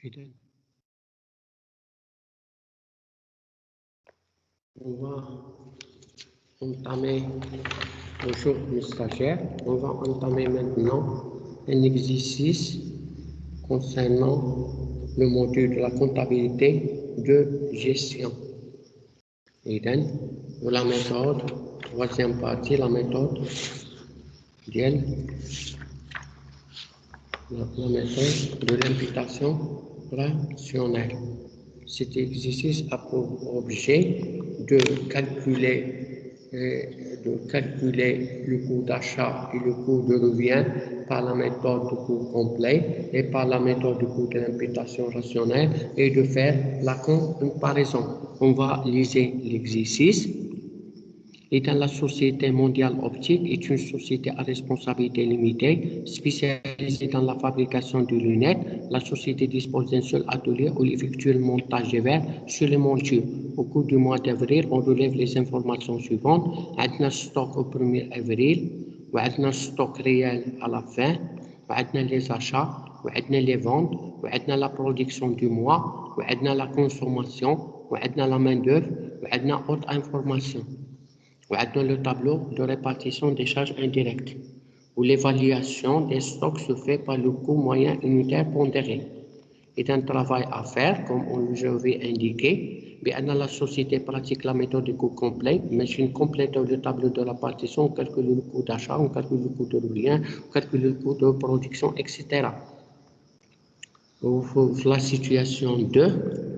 إذن on va entamer, bonjour mes stagiaires, on va entamer maintenant un exercice concernant le module de la comptabilité de gestion. إذن la méthode, troisième partie, la méthode de l'imputation rationnelle. Cet exercice a pour objet de calculer le coût d'achat et le coût de revient par la méthode de coût complet et par la méthode de coût de l'imputation rationnelle et de faire la comparaison. On va lire l'exercice. Et dans la Société mondiale optique est une société à responsabilité limitée spécialisée dans la fabrication de lunettes. La société dispose d'un seul atelier où il effectue le montage des verres sur les montures. Au cours du mois d'avril, on relève les informations suivantes. عندنا stock au 1er avril, وعندنا stock réel à la fin, وعندنا les achats, وعندنا les ventes, وعندنا la production du mois, وعندنا la consommation, وعندنا la main-d'œuvre, وعندنا autre information. وعندنا le tableau de répartition des charges indirectes où l'évaluation des stocks se fait par le coût moyen unitaire pondéré. C'est un travail à faire, comme je vais indiquer. La société pratique la méthode de coût complet, mais une complète le tableau de répartition, on calcule le coût d'achat, on calcule le coût de revient, on calcule le coût de production, etc. La situation 2.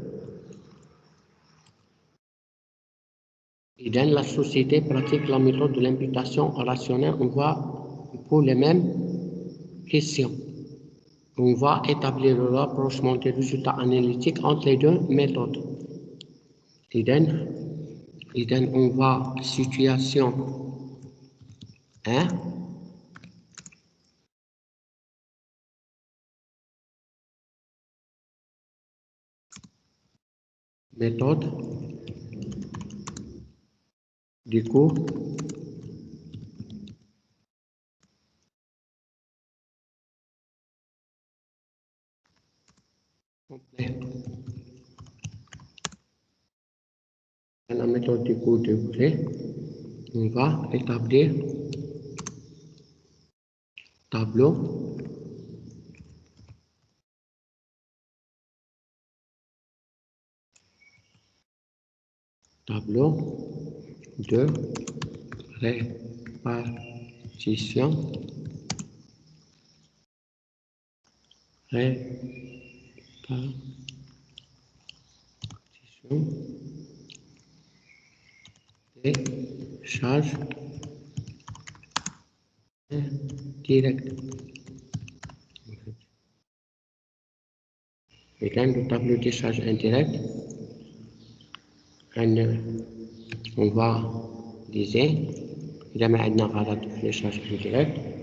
Et dans la société pratique la méthode de l'imputation rationnelle, on va pour les mêmes questions. On va établir le rapprochement des résultats analytiques entre les deux méthodes. Et donc on va situation 1. Méthode du coût complet. Dans la méthode du coût complet, on va établir tableau de répartition des charges directes. Et dans le tableau des charges indirectes, on va lire إذا ما عندنا غلط في les charges indirectes.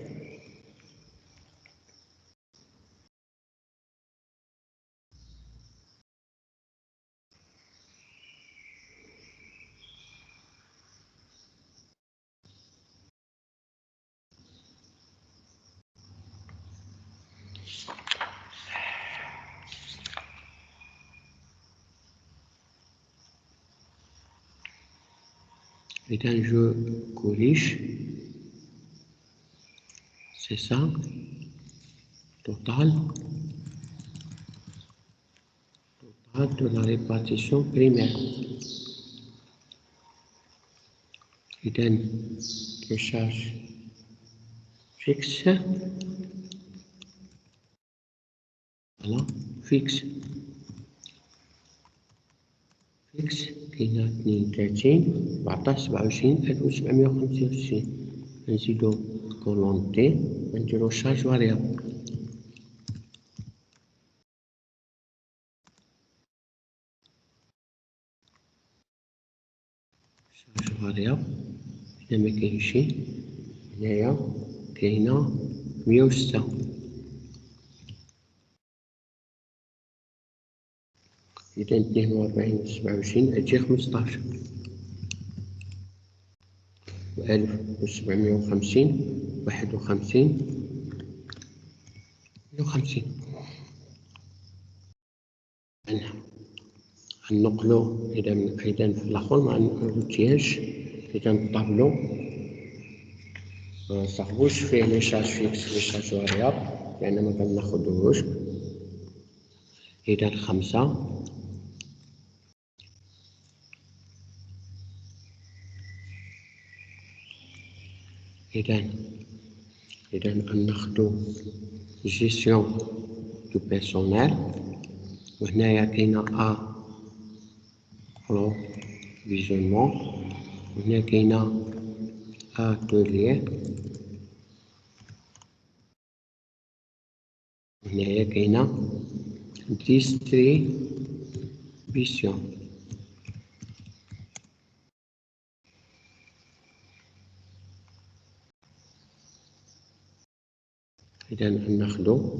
Et dans je corrige, c'est ça, total de la répartition primaire. Et dans les charges fixes, voilà, fixe كاينة 32 14 27 1725 نزيدو كولون تي ونديرو شارج فاريابل هنا مكاينش هنايا كاينة 106 إذا 42 و 27 أجي 15 و 1750 51 150 نقلو إذا في الآخر مع الأوتياج إذا الطابلو مصاحبوش فيه لي شارج فيكس لي شارج فاريابل لأن ما كناخدوهوش. إذا 5 إذا ناخدو جيستيون دو بيرسونيل وهنايا كاينة approvisionnement وهنا كاينة atelier وهنايا كاينة distribution. إذا ناخدو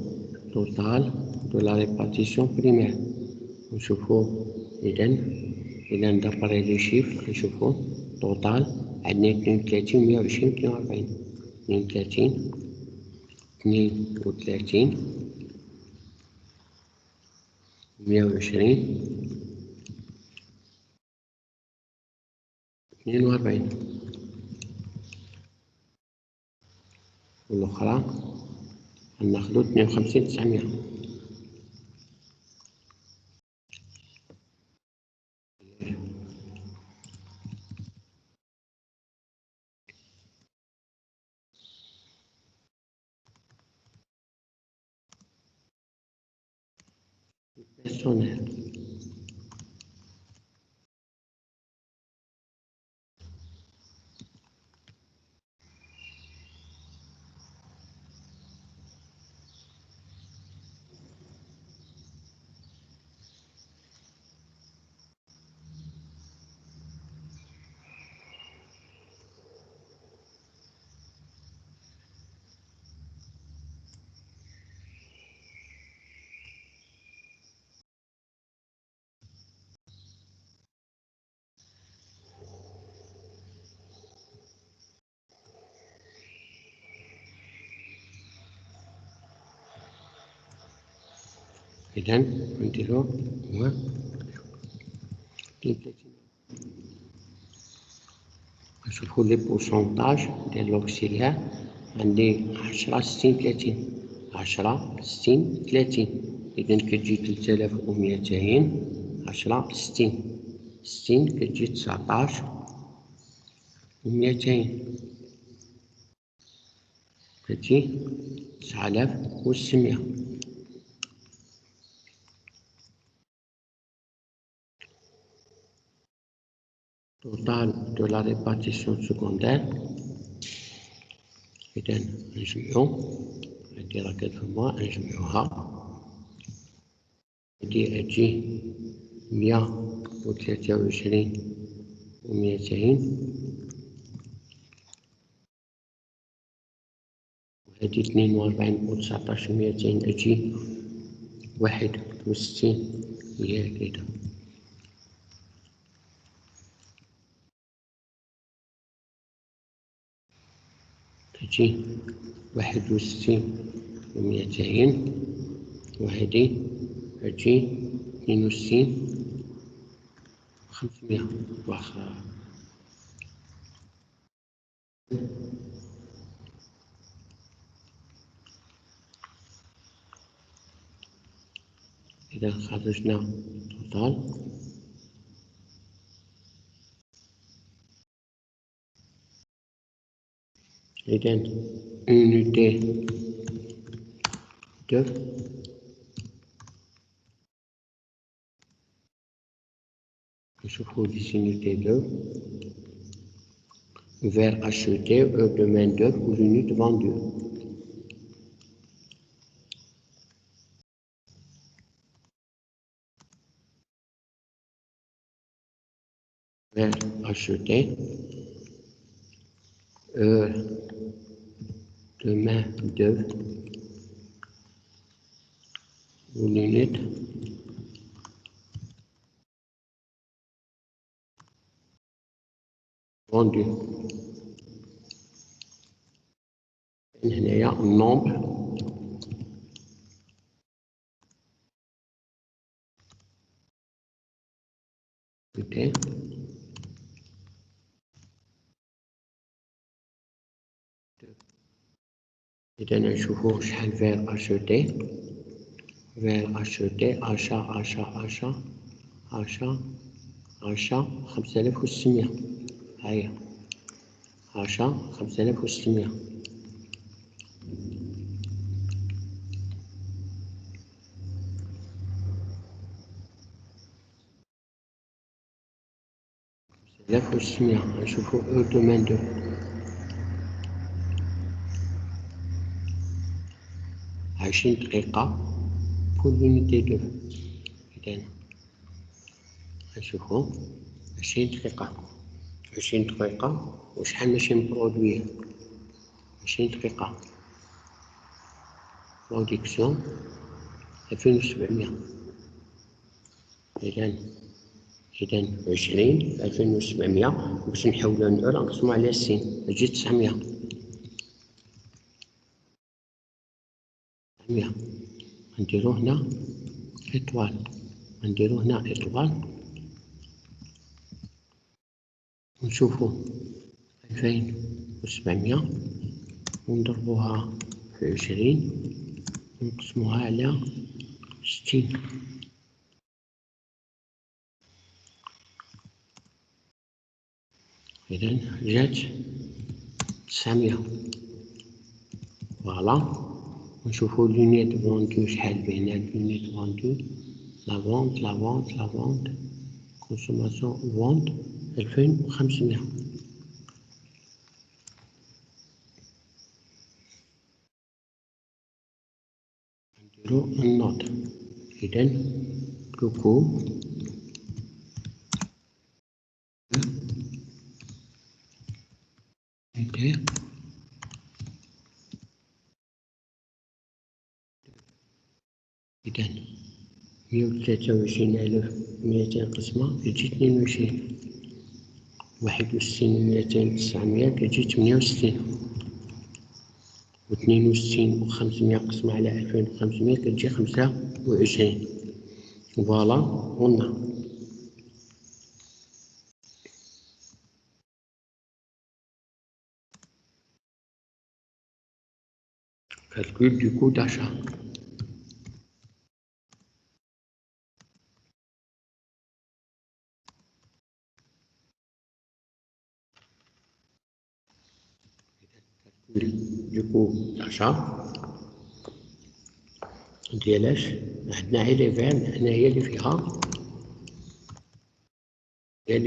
total de la répartition primaire ونشوفو إذا دابري لي شيفر نشوفو total عندنا 32 120 42 32 32 120 42 والأخرى ناخدو 52 900. personnel. إذا نديرو هو نشوفو لي بورسونتاج ديال لوكسيليار. عندي 10 60 30 10 60 30 إذا كتجي 3200 10 60 كتجي 19 و200 كتجي 9600. total de la répartition secondaire. إذا نجمعو هادي راه كتفهموها نجمعوها هادي تجي 123 و200 وهادي 42 و19 و200 تجي 61 هي هكذا. تجي 61 و200 وهادي تجي 62 و500 واخا إذا خرجنا توتال إذا unité 2 نشوفو les unités 2 vers acheté, heure de main d'œuvre ou l'unité vendue. Vers acheté, heure de main d'œuvre ou l'unité vendue. هنايا النومبر اوكي. إذا نشوفو شحال فير أشوتي، فير أشوتي أشا 5600. هاهي أشا 5600. نشوفو أو دومين دو. عشرين دقيقة بور لونيتي دو. إذا نشوفو 20 دقيقة وشحال ماشي مبرودويه. 20 دقيقة برودكسيون 2700. إذا 20 في 2700 باش نحولو لدولار نقسمو على 60 تجي 900. نديرو هنا إطوال، ونشوفو 2700 ونضربوها في 20 ونقسموها على 60. إذا جات 900. فوالا. ونشوفو لونيت فوندو شحال بينا. لونيت فوندو لا فونت كونسوماسيون فونت 2500. نديرو النوت. إذا لوكو إذا 123,200 قسمة كتجي 22. 61,200 900 كتجي 68. 62,500 قسمة على 2500 كتجي 25. فوالا قلنا. calcul du coût d'achat. Du coût d'achat ديالاش عندنا هي لي فان. هنا هي اللي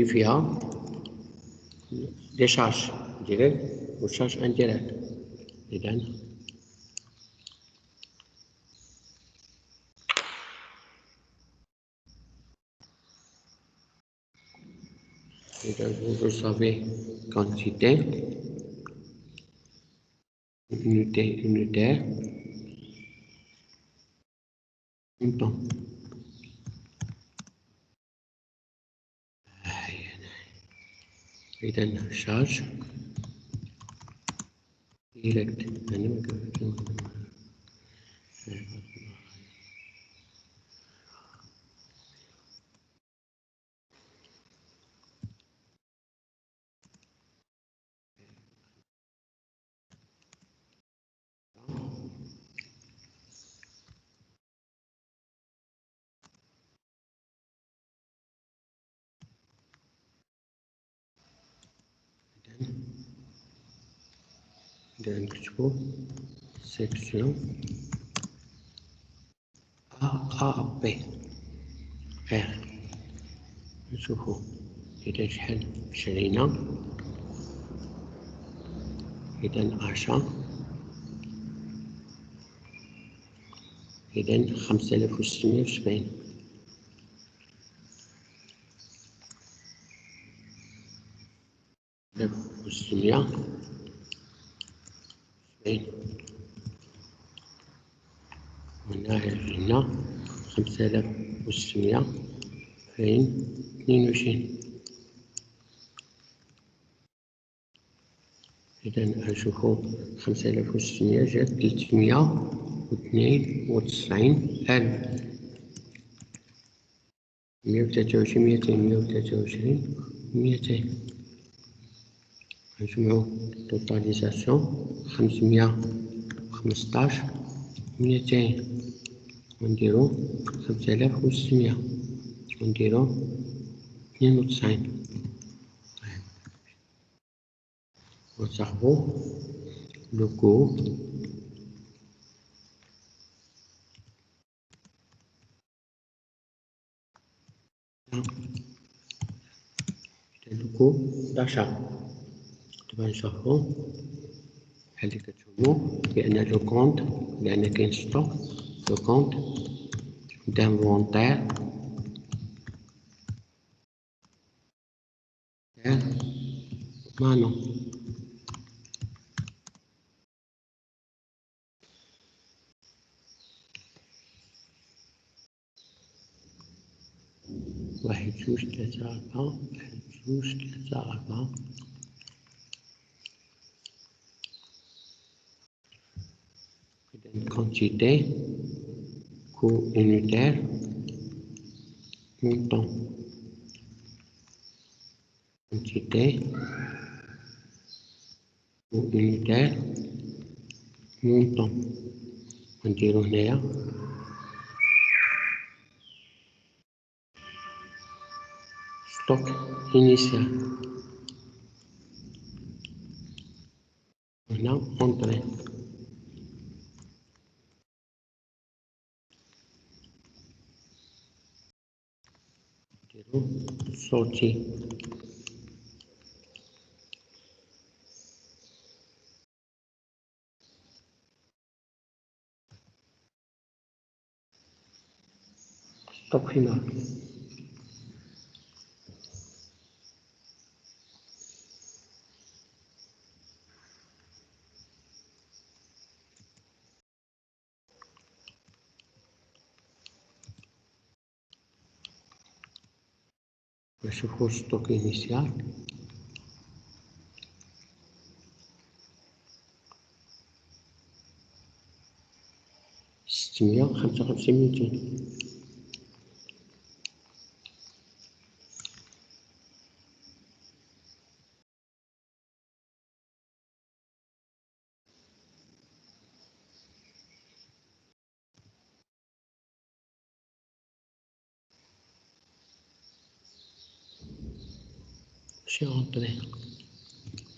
فيها لي شارج ديريكت و شارج انديريكت. إذا vous savez quantité unitaire temps. إذا charge direct. إذا نكتبو section A B R. نشوفو إذا شحال شرينا. إذا أشا. إذا 5670. 5670. هنا 5600 فين 22. إذا نشوفو 5600 جات 392,000. 123 123 200 نجمعو توتاليزاسيون 515 200 ونديرو 5600 ونديرو 92 ونصاحبو لو كو d'achat. تبقى نشوفو بحال اللي كتشوفو بأن لو كونت لأن كاين ستوك لو كونت d'inventaire maintenant واحد جوج ثلاثة أربعة واحد جوج ثلاثة أربعة quantité coût unitaire montant quantité coût unitaire montant نديرو هنايا stock initial هنا entrée نديرو sortie stock final نشوفو stock initial 655 200 ماشي entrée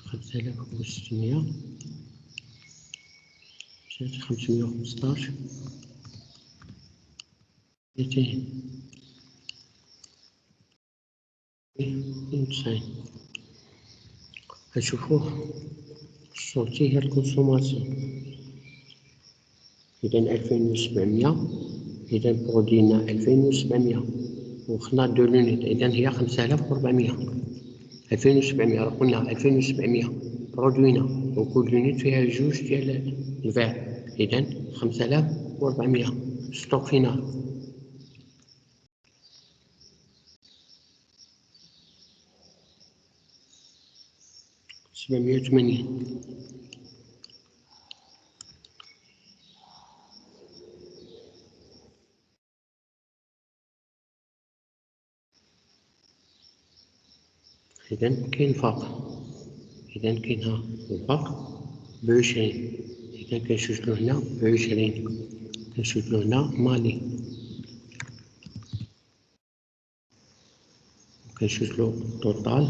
5600 مشات 515 290 نشوفوه الصوتي هي الكونسوماسيون إذا 2700 إذا برودينا 2700 وخنا دو لونيت إذا هي 5400 2700 قلنا 2700 برودوينا وكل لونيت فيها جوج ديال الفير إذا 5400 ستوك فينال 780 إذا كاين فرق إذا كاين ها الفرق ب20 إذا كنشوفلو هنا ب20 كنشوفلو هنا مالي كنشوفلو توتال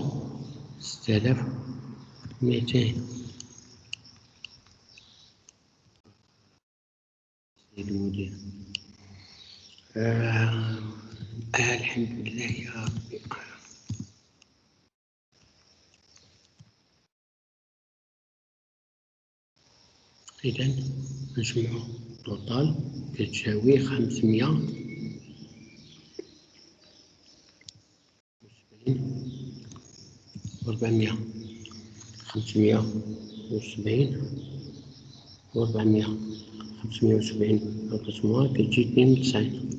6200 سيد المدير الحمد لله يا ربي إذا نجمعو توتال كتساوي 500 و400 570 و400 570 نقسموها كتجي 92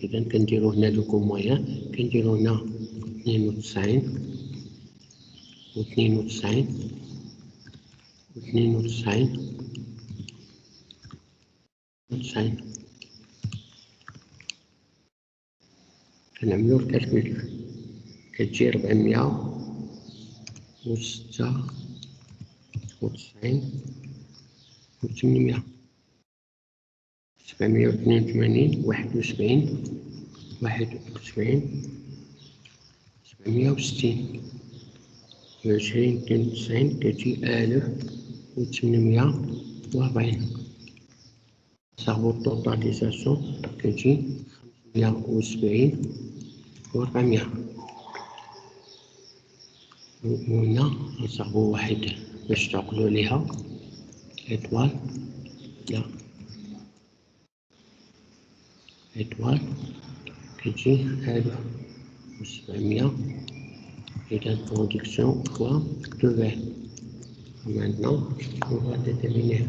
إذا كنديرو هنا لو كومويان كنديرو هنا 92 و92 و92 و90 كنعملو الكالكول. كتجي 496 و800. 782 71 71 760 20 92 كتجي 1840. نصاوبو التوتاليزاسيون كتجي 570 و400. وهنا نصاوبو واحد باش تعقلو ليها إطوال. لا إطوال كتجي 1700. إذا برودكسيون فوا دو فير. Maintenant, on va déterminer.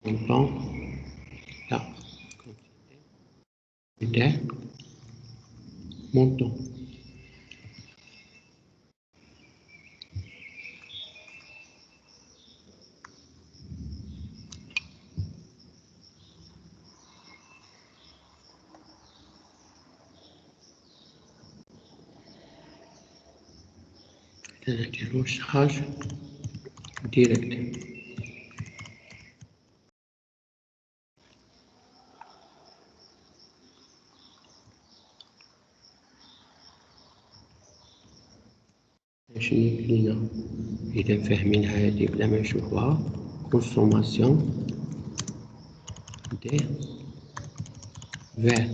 Montant, là, quantité, montant. C'est-à-dire le charge direct. شنو لينا إذا فاهمين هادي بلا ما نشوفوها. consommation des verres.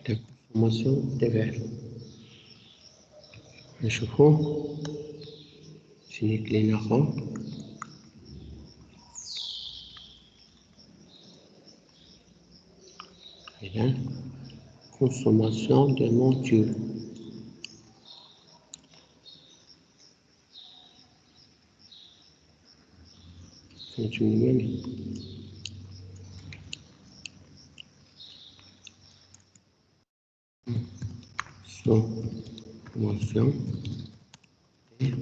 La consommation des verres. نشوفو شنو لينا خو. إذا consommation de monture. Consommation des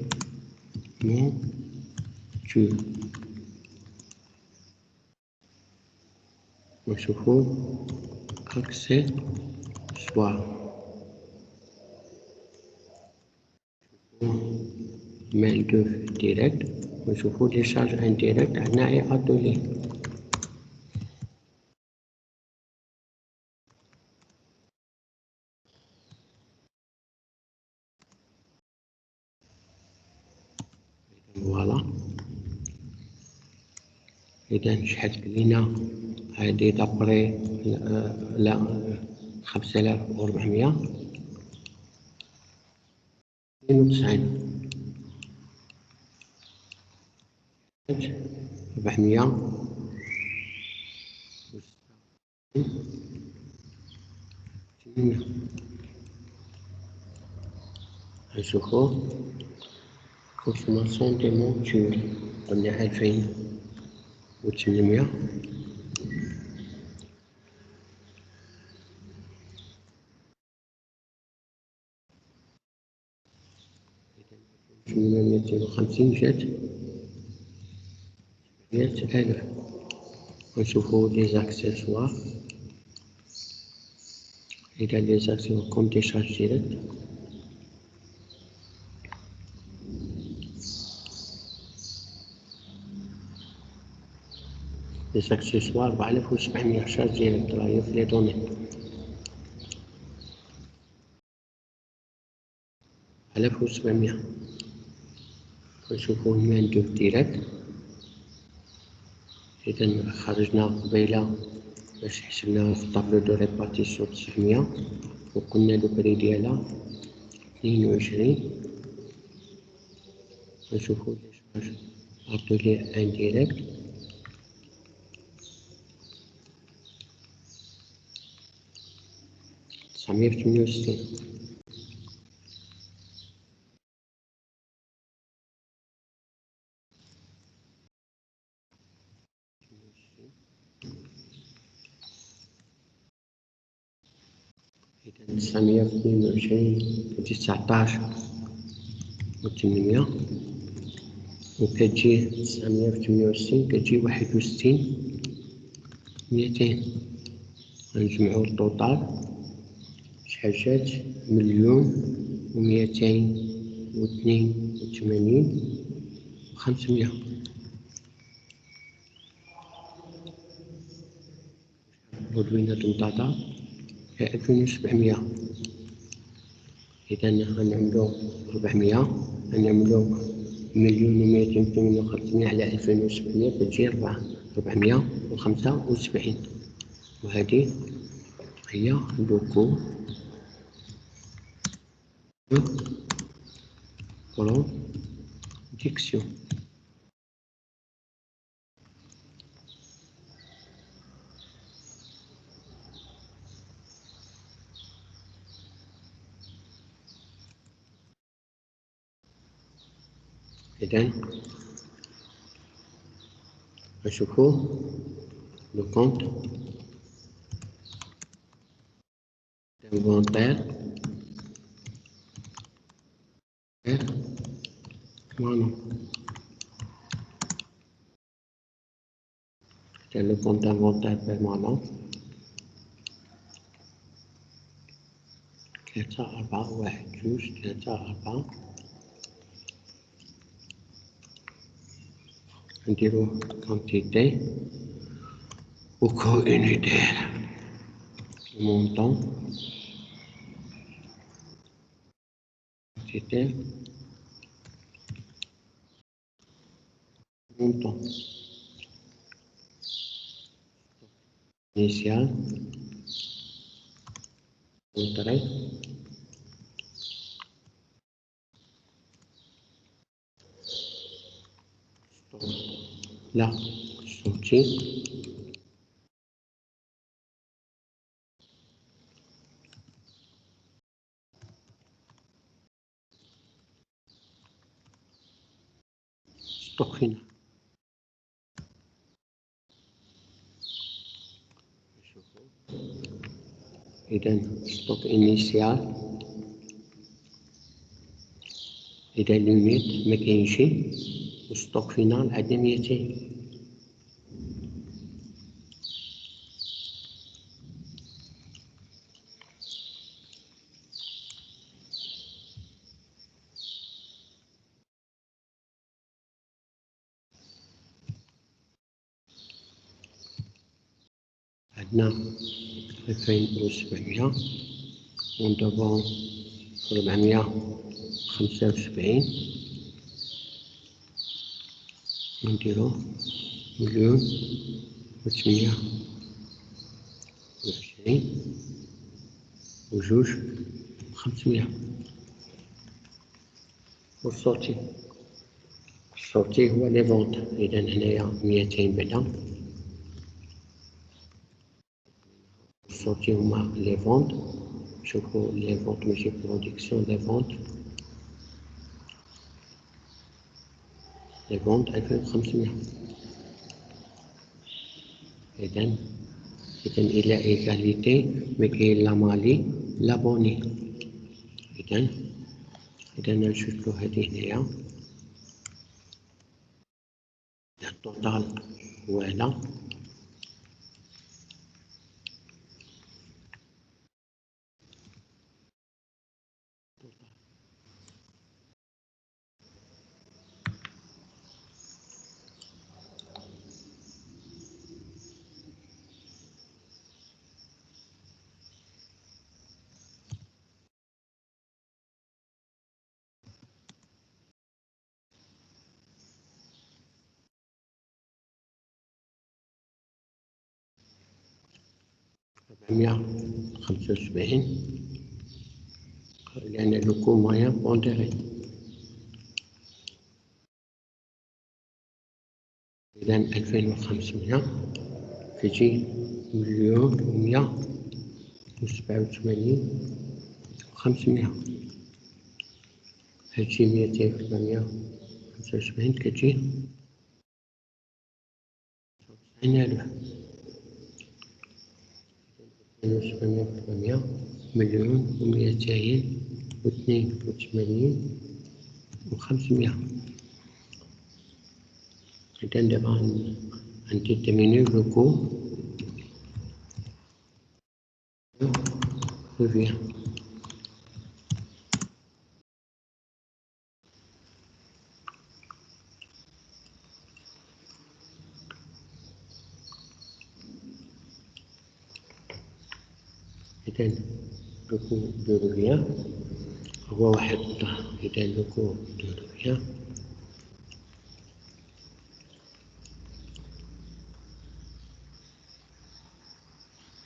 montures. نشوفو accessoires. main d'œuvre direct. ونشوفو les charges indirectes. عندنا أي atelier. فوالا. إذا شحال لينا هادي دابري لا 5492. 400 نشوفو consommation des montures. قلنا 2800. من 250 جات 100,000. ونشوفو لي زاكسيسوار. إذا لي زاكسيسوار كوم دي شارج ديريكت. لي زاكسيسوار 4700 شارج ديريكت راهي في لي دوني. 1700. نشوفو الماندو ديريكت. إذا خرجنا قبيلة باش حسبنا في الطابلو دو ريبارتيسيون 900 وقلنا لو بري ديالها 22. نشوفو لي شارج اتولي انديريكت. تسعمية وثمانية وستين. إذا 922 كتجي 19 و800 وكتجي 968 كتجي 61 200. غنجمعو الطوطال شحال جات 1,282,500. ودوينة مطاطا 2700. إذا غنعملو 400 غنعملو 1,258 على 2700 كتجي 475. وهذه هي لوكو برودكسيون. إذا نشوفو لو كونت d'inventaire permanent. C'est le compte d'inventaire permanent 3 4 1 2 3 4 نديرو quantité وكو unitaire montant quantité montant initial entrée là sortie stock final. إذا stock initial إذا ليميت مكاينشي وستوك فينال عندنا 200. عندنا 2700 وندابا 475 ونديرو 1,820 وجوج 500. والصوتي هو لي فونت. إذا هنايا 200 بعدا الصوتي هما لي فونت. شوفو لي فونت ماشي برودكسيون لي فونت 2500. إذا إلى إيكاليتي مكاين لا مالي لا بوني. إذا نشوفو هادي هنايا التوتال هو هذا. 475 لأن le coût moyen pondéré. إذا 2500 تجي 1,187,500 تجي 200,875 تجي 90,000 2,700 1,282,500. إذا دابا غنديتيرمينيو لو كو revient. إذا لو كو دو revient هو واحد. إذا لو كو دو revient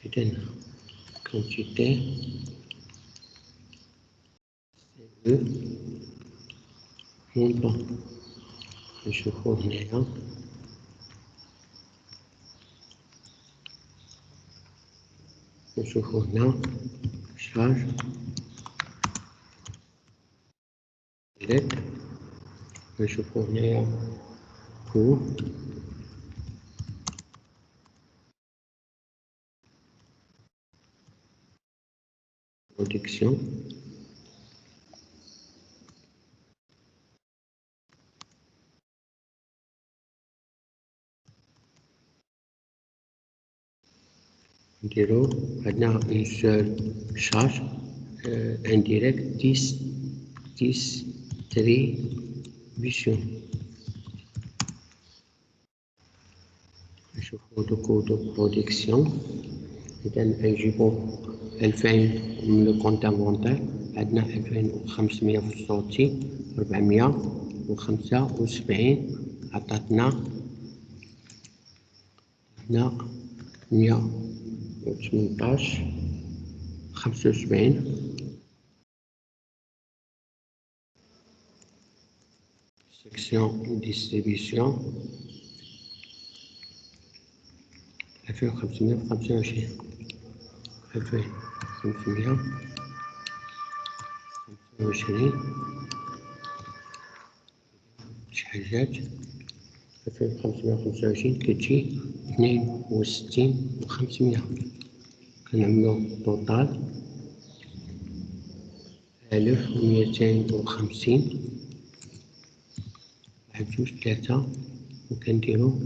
إذا quantité c'est le montant. نشوفو هنايا نشوفو هنا charge direct. نشوفو هنايا coût production نديرو عندنا une seule charge indirect distribution. نشوفو le coût de production. إذا نجيبو 2000 من لو كونت انفونتير. عندنا 2500 في الصوتي 475 عطاتنا هنا 118 75. section distribution 2525 2525 شحال جات 2525 كتجي 62,500. كنعملو توتال 1250 واحد جوج تلاتة وكنديرو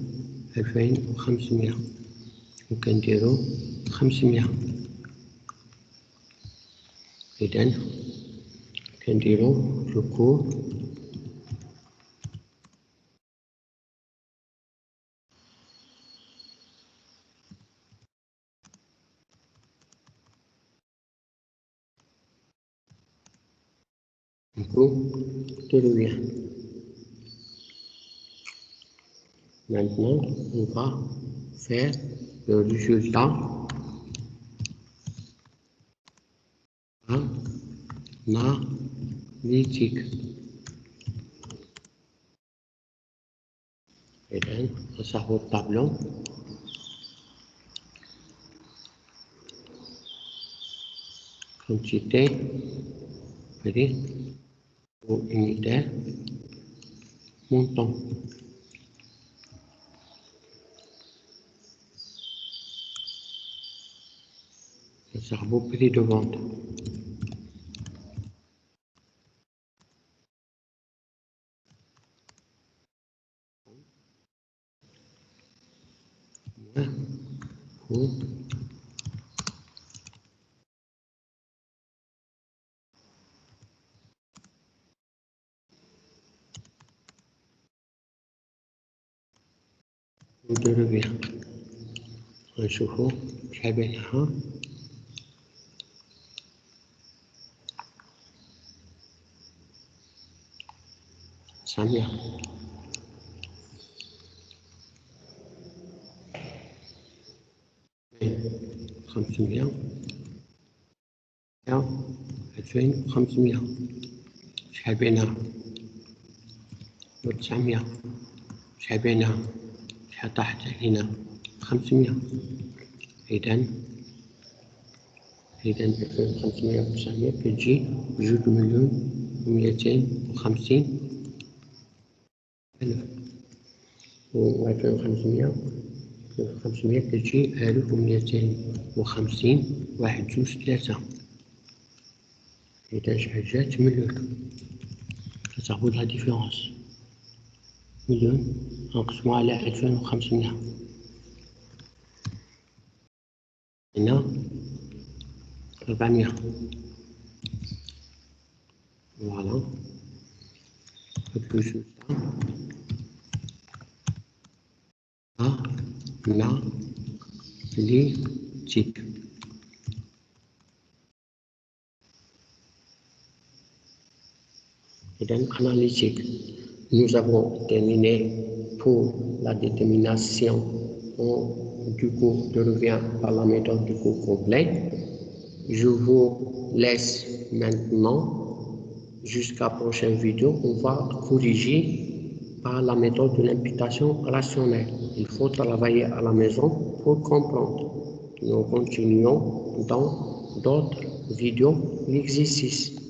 2500 وكنديرو 500. إذا كنديرو لو كو de revient. Maintenant, on va faire le résultat analytique. Et bien, on sort au tableau. Quantité, prix, ou unité, montant. Le cerveau prix de vente. Coût de revient. نشوفو شحال بينها. سامية 500 2500 شحال بينها 900 شحال بينها شحال طاحت علينا 500 إذا 2500 و 900 كتجي 2,250,000 و 2500 كتجي 1250 واحد جوج 3 إذا شحال جات مليون كتعوض لا ديفيرونس مليون نقسمو على 2500 هنا 400 فوالا بلوس analytique. Et donc, analytique, nous avons terminé pour la détermination du cours de revient par la méthode du cours complet. Je vous laisse maintenant jusqu'à la prochaine vidéo. On va corriger par la méthode de l'imputation rationnelle. Il faut travailler à la maison pour comprendre. Nous continuons dans d'autres vidéos l'exercice.